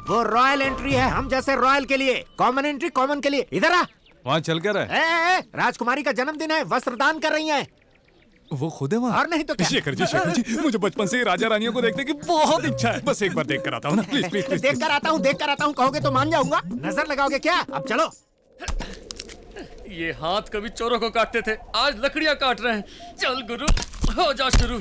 वो royal entry है हम जैसे रॉयल के लिए, कॉमन एंट्री कॉमन के लिए। इधर आ। वहाँ चल कर है। राजकुमारी का जन्मदिन है, वस्त्र दान कर रही हैं। वो खुद है वहाँ? और नहीं तो क्या। शेखर जी, मुझे बचपन से ही राजा रानियों को देखने की बहुत इच्छा है। बस एक बार देख कर आता हूँ ना, प्लीज प्लीज प्लीज। देख कर आता हूँ कहोगे तो मान जाऊंगा। नजर लगाओगे क्या? अब चलो। ये हाथ कभी चोरों को काटते थे, आज लकड़ियां काट रहे हैं। चल गुरु, हो जा शुरू।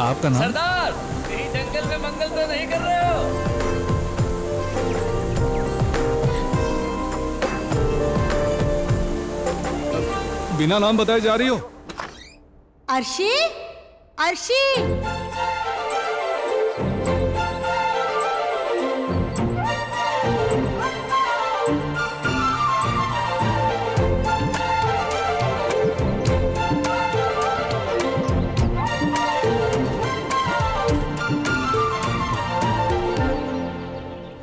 आपका नाम? सरदार, कहीं जंगल में मंगल तो नहीं कर रहे हो? बिना नाम बताए जा रही हो? अर्शी, अर्शी।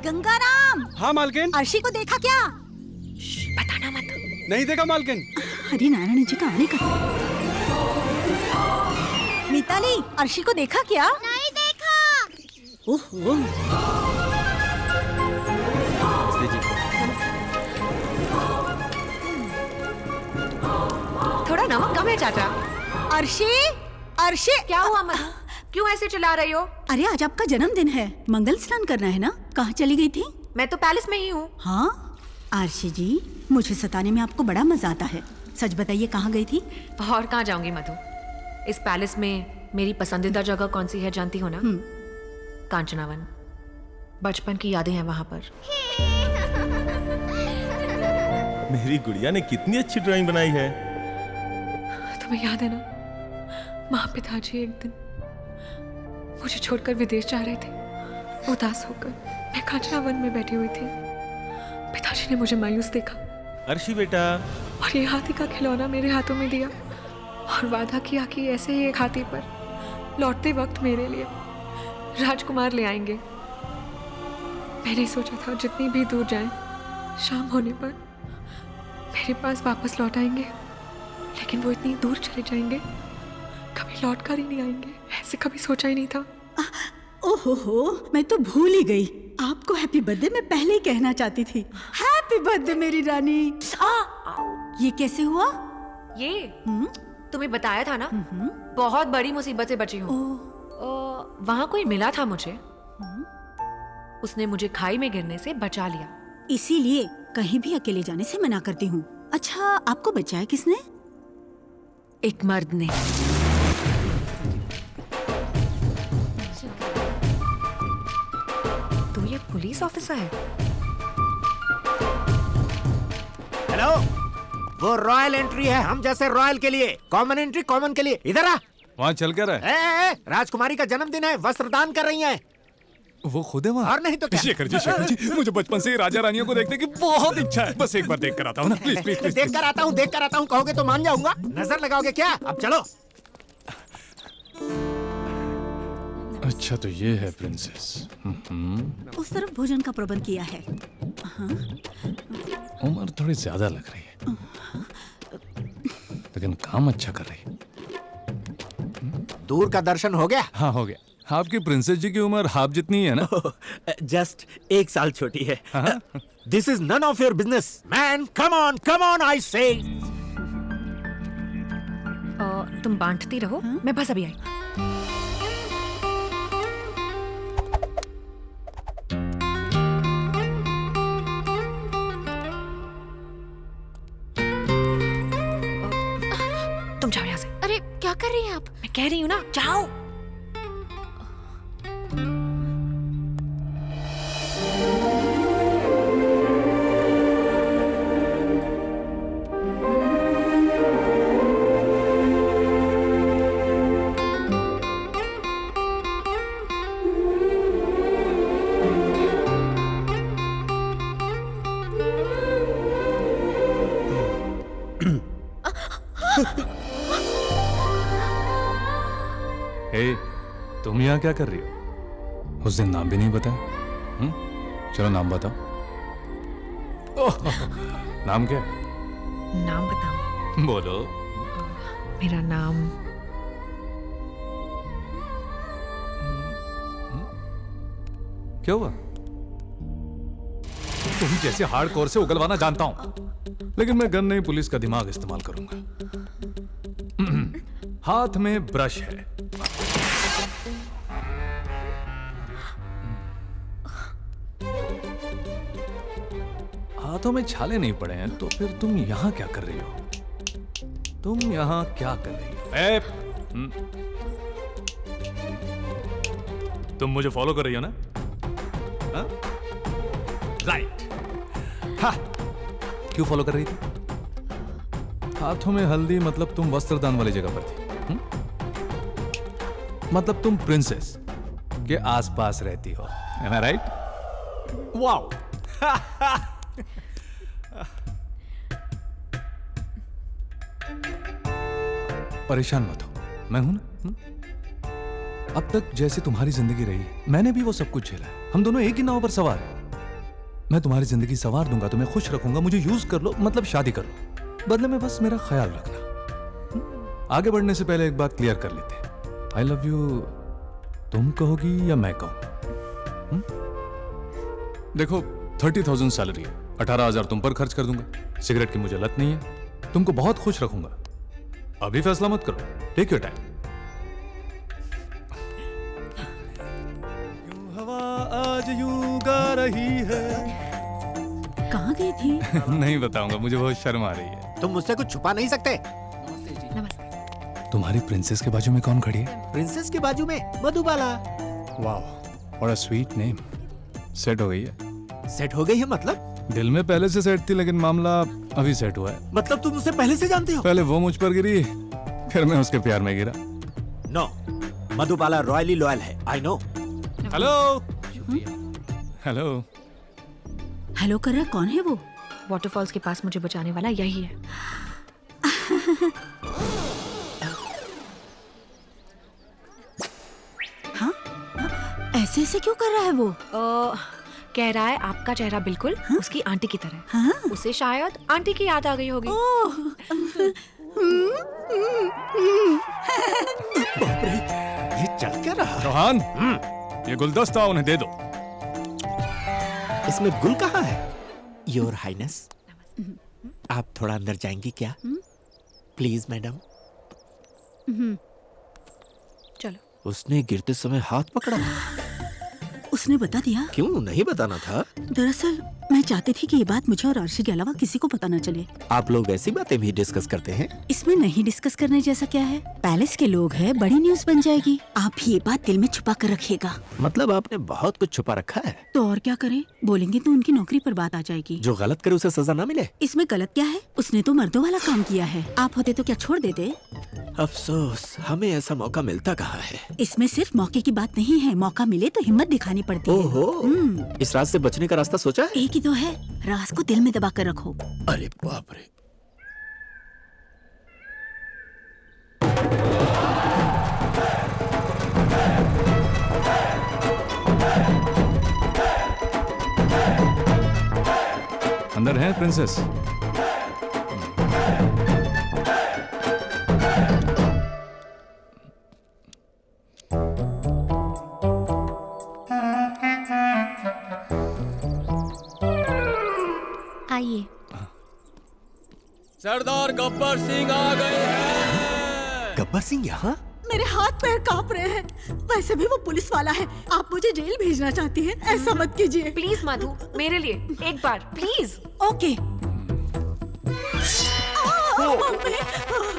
गंगाराम। हाँ मालकिन। अर्शी को देखा क्या? बताना मत। नहीं देखा मालकिन। हरी नारायण जी का आने का। मिताली, अर्शी को देखा क्या? नहीं देखा। ओहो। थोड़ा नमक कम है चाचा। अर्शी, अर्शी। क्या हुआ मधु? क्यों ऐसे चिल्ला रही हो? अरे आज आपका जन्मदिन है, मंगल स्नान करना है ना? कहाँ चली गई थी? मैं तो पैलेस में ही हूँ। हाँ आरशी जी, मुझे सताने में आपको बड़ा मजा आता है। सच बताइए कहाँ गई थी? और कहाँ जाऊंगी मधु? इस पैलेस में मेरी पसंदीदा जगह कौन सी है जानती हो ना? कांचनावन। बचपन की यादें हैं वहां पर। मेरी गुड़िया ने कितनी अच्छी ड्राइंग बनाई है। तुम्हें याद है ना, माँ पिताजी एक दिन मुझे छोड़कर विदेश जा रहे थे। उदास होकर मैं कांचनावन में बैठी हुई थी। पिताजी ने मुझे मायूस देखा। अर्शी बेटा। और ये हाथी का खिलौना मेरे हाथों में दिया और वादा किया कि ऐसे ही एक हाथी पर लौटते वक्त मेरे लिए राजकुमार ले आएंगे। मैंने सोचा था जितनी भी दूर जाएं, शाम होने पर मेरे पास वापस लौट आएंगे, लेकिन वो इतनी दूर चले जाएंगे, कभी लौट कर ही नहीं आएंगे। ऐसे कभी सोचा ही नहीं था। ओहो, मैं तो भूल ही गई। आपको हैप्पी बर्थडे मैं पहले ही कहना चाहती थी। हैप्पी बर्थडे मेरी रानी। ये कैसे हुआ? ये तुम्हें बताया था ना, बहुत बड़ी मुसीबत से बची हूँ। वहाँ कोई मिला था मुझे, उसने मुझे खाई में गिरने से बचा लिया। इसीलिए कहीं भी अकेले जाने से मना करती हूँ। अच्छा, आपको बचाया किसने? एक मर्द ने। तो ये पुलिस ऑफिसर है? हेलो, वो रॉयल एंट्री है हम जैसे रॉयल के लिए, कॉमन एंट्री कॉमन के लिए। इधर आ। वहाँ चल क्या रहा है? राजकुमारी का जन्मदिन है, वस्त्र दान कर रही है। वो खुद है वहाँ? और नहीं तो क्या? शेखर जी, मुझे बचपन से ही राजा रानियों को देखने की बहुत इच्छा है। बस एक बार देख कर आता हूँ ना, प्लीज प्लीज प्लीज। देख कर आता हूँ कहोगे तो मान जाऊंगा। नजर लगाओगे क्या? अब चलो। अच्छा तो ये है प्रिंसेस। उस तरफ भोजन का प्रबंध किया है। उम्र थोड़ी ज्यादा लग रही है, लेकिन काम अच्छा कर रही है। दूर का दर्शन हो गया? हाँ हो गया। आपकी प्रिंसेस जी की उम्र आप जितनी है ना? जस्ट 1 साल छोटी है। This is none of your business man. Come on I say. तुम बांटती रहो, मैं बस अभी आई। तुम जाओ यहाँ से। अरे क्या कर रही हैं आप? मैं कह रही हूँ ना, जाओ। हे, तुम यहाँ क्या कर रही हो? उस दिन नाम भी नहीं बताया। चलो नाम बताओ। नाम क्या है? नाम बताओ। बोलो। मेरा नाम क्या हुआ? तुम जैसे हार्डकोर से उगलवाना जानता हूं, लेकिन मैं गन नहीं पुलिस का दिमाग इस्तेमाल करूंगा। हाथ में ब्रश है। हाथों में छाले नहीं पड़े हैं, तो फिर तुम यहां क्या कर रही हो? तुम यहां क्या कर रही हो? तुम मुझे फॉलो कर रही हो ना? राइट। हाँ, क्यों फॉलो कर रही थी? हाथों में हल्दी मतलब तुम वस्त्रदान वाली जगह पर थी। मतलब तुम प्रिंसेस के आसपास रहती हो। Am I right? वाओ। परेशान मत हो, मैं हूं ना। अब तक जैसे तुम्हारी जिंदगी रही है, मैंने भी वो सब कुछ झेला है। हम दोनों एक ही नाव पर सवार हैं। मैं तुम्हारी जिंदगी संवार दूंगा, तुम्हें खुश रखूंगा। मुझे यूज कर लो, मतलब शादी कर लो। बदले में बस मेरा ख्याल रखना। आगे बढ़ने से पहले एक बात क्लियर कर लेते हैं। आई लव यू तुम कहोगी या मैं कहूं? देखो 30,000 सैलरी है, 18,000 तुम पर खर्च कर दूंगा। सिगरेट की मुझे लत नहीं है, तुमको बहुत खुश रखूंगा। अभी फैसला मत करो, टेक योर टाइम। हवा आज यूं गा रही है। कहाँ गई थी? नहीं बताऊंगा, मुझे बहुत शर्म आ रही है। तुम मुझसे कुछ छुपा नहीं सकते। नमस्ते। तुम्हारी प्रिंसेस के बाजू में कौन खड़ी है? प्रिंसेस के बाजू में मधुबाला। वाह, what a sweet name. Set हो गई है? सेट हो गई है मतलब? दिल में पहले से सेट थी, लेकिन मामला अभी सेट हुआ है। मतलब तुम उसे पहले से जानते हो? पहले वो मुझ पर गिरी, फिर मैं उसके प्यार में गिरा। नो, मधुबाला रॉयली लॉयल है। I know. Hello hello. Hello कर रहा, कौन है वो? वाटरफॉल्स के पास मुझे बचाने वाला यही है। हाँ? ऐसे ऐसे क्यों कर रहा है वो? कह रहा है आपका चेहरा बिल्कुल उसकी आंटी की तरह। हाँ? उसे शायद आंटी की याद आ गई होगी। ये चल क्या रहा? रोहान, ये गुलदस्ता उन्हें दे दो। इसमें गुल कहाँ है? योर हाइनेस, आप थोड़ा अंदर जाएंगी क्या? Please madam. चलो। उसने गिरते समय हाथ पकड़ा। उसने बता दिया? क्यों नहीं बताना था? दरअसल मैं चाहती थी कि ये बात मुझे और अर्शी के अलावा किसी को पता न चले। आप लोग ऐसी बातें भी डिस्कस करते हैं? इसमें नहीं डिस्कस करने जैसा क्या है? पैलेस के लोग हैं, बड़ी न्यूज बन जाएगी। आप ये बात दिल में छुपा कर रखिएगा। मतलब आपने बहुत कुछ छुपा रखा है। तो और क्या करें? बोलेंगे तो उनकी नौकरी पर बात आ जाएगी। जो गलत करे उसे सजा ना मिले। इसमें गलत क्या है? उसने तो मर्दों वाला काम किया है। आप होते तो क्या छोड़ देते? अफसोस, हमें ऐसा मौका मिलता कहाँ है। इसमें सिर्फ मौके की बात नहीं है, मौका मिले तो हिम्मत दिखानी पड़ती है। ओहो, इस रात से बचने का रास्ता सोचा है? एक ही तो है, राज को दिल में दबा कर रखो। अरे बाप रे। अंदर है प्रिंसेस? आइए। सरदार गब्बर सिंह आ गए हैं। गब्बर सिंह यहाँ? मेरे हाथ पैर कांप रहे हैं। वैसे भी वो पुलिस वाला है। आप मुझे जेल भेजना चाहती हैं? ऐसा मत कीजिए। प्लीज मधु, मेरे लिए एक बार please. Okay.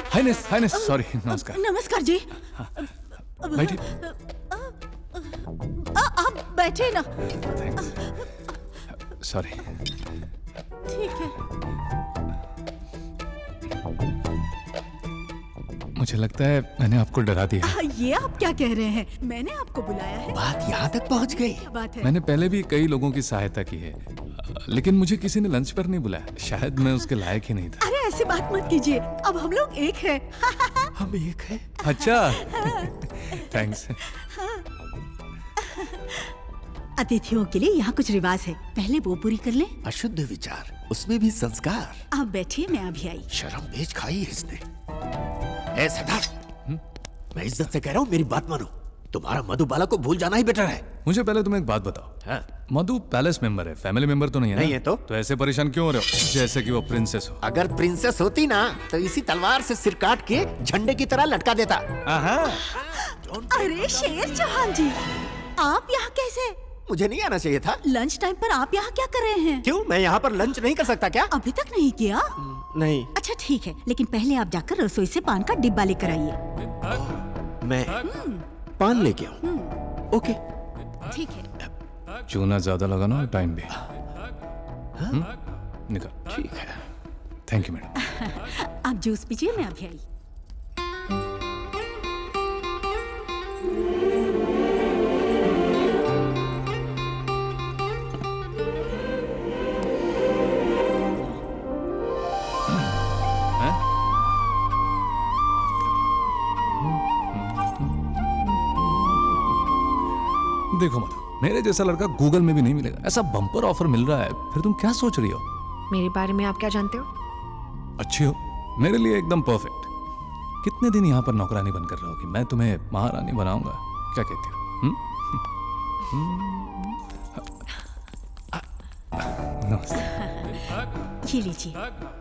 Highness, highness, sorry, नमस्कार। नमस्कार जी। बैठिए। आप बैठे ना। सॉरी। ठीक है। मुझे लगता है मैंने आपको डरा दिया। ये आप क्या कह रहे हैं? मैंने आपको बुलाया है। बात यहाँ तक पहुँच गई। क्या बात है? मैंने पहले भी कई लोगों की सहायता की है, लेकिन मुझे किसी ने लंच पर नहीं बुलाया। शायद मैं उसके लायक ही नहीं था। अरे ऐसी बात मत कीजिए। अब हम लोग एक हैं। हम एक है। अच्छा, थैंक्स। अतिथियों के लिए यहाँ कुछ रिवाज है, पहले वो पूरी कर लें। अशुद्ध विचार, उसमें भी संस्कार। आप बैठिए, मैं अभी आई। शर्म बेच खाई है इसने। ए सरदार, मैं इज्जत से कह रहा हूँ, मेरी बात मानो। तुम्हारा मधुबाला को भूल जाना ही बेटर है। मुझे पहले तुम एक बात बताओ। हाँ? मधु पैलेस मेंबर है, फैमिली मेंबर तो नहीं है ना? नहीं है तो ऐसे परेशान क्यों हो रहे हो जैसे कि वो प्रिंसेस हो? अगर प्रिंसेस होती ना तो इसी तलवार से सिर काट के झंडे की तरह लटका देता। अरे शेर चौहान जी, आप यहाँ कैसे? मुझे नहीं आना चाहिए था। लंच टाइम पर आप यहाँ क्या कर रहे हैं? क्यों, मैं यहाँ पर लंच नहीं कर सकता क्या? अभी तक नहीं किया? नहीं। अच्छा ठीक है, लेकिन पहले आप जाकर रसोई से पान का डिब्बा लेकर आइए। मैं पान लेके आऊँ? ओके। ठीक है। चूना ज्यादा लगा ना, टाइम भी। निकल। ठीक है। Thank you madam. आप जूस पीजिए, मैं अभी आई। देखो मधु, मेरे जैसा लड़का गूगल में भी नहीं मिलेगा। ऐसा बम्पर ऑफर मिल रहा है, फिर तुम क्या सोच रही हो? मेरे बारे में आप क्या जानते हो? अच्छी हो, मेरे लिए एकदम परफेक्ट। कितने दिन यहाँ पर नौकरानी बनकर रहोगी? मैं तुम्हें महारानी बनाऊंगा। क्या कहती हो? नमस्ते। ये लीजिए,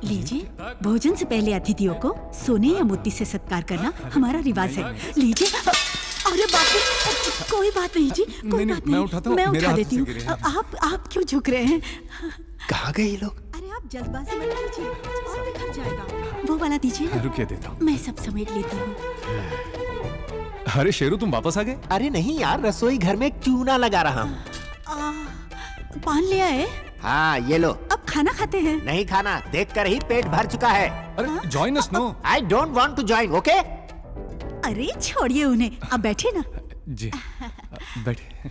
लीजिए। भोजन से पहले अतिथियों को सोने या मोती से सत्कार करना हमारा रिवाज है। लीजिए। अरे बाप रे, कोई बात नहीं जी, कोई बात नहीं। मैं उठाता हूँ, मैं मेरे उठा हाथ देती से हूँ। गिरे हैं। आप क्यों झुक रहे हैं? कहाँ गए ये लोग? अरे आप जल्दबाजी मत कीजिए, और बिखर जाएगा। वो वाला दीजिए ना। रुकिए, देता हूँ। मैं सब समेट लेती हूँ। अरे शेरू, तुम वापस आ गए? अरे नहीं यार, रसोई घर में चूना लगा रहा हूँ। पान ले आए? हाँ ये लो। अब खाना खाते हैं? नहीं खाना, देखकर ही पेट भर चुका है। अरे join us no. I don't want to join, okay? अरे छोड़िए उन्हें, अब बैठे ना। जी बैठे।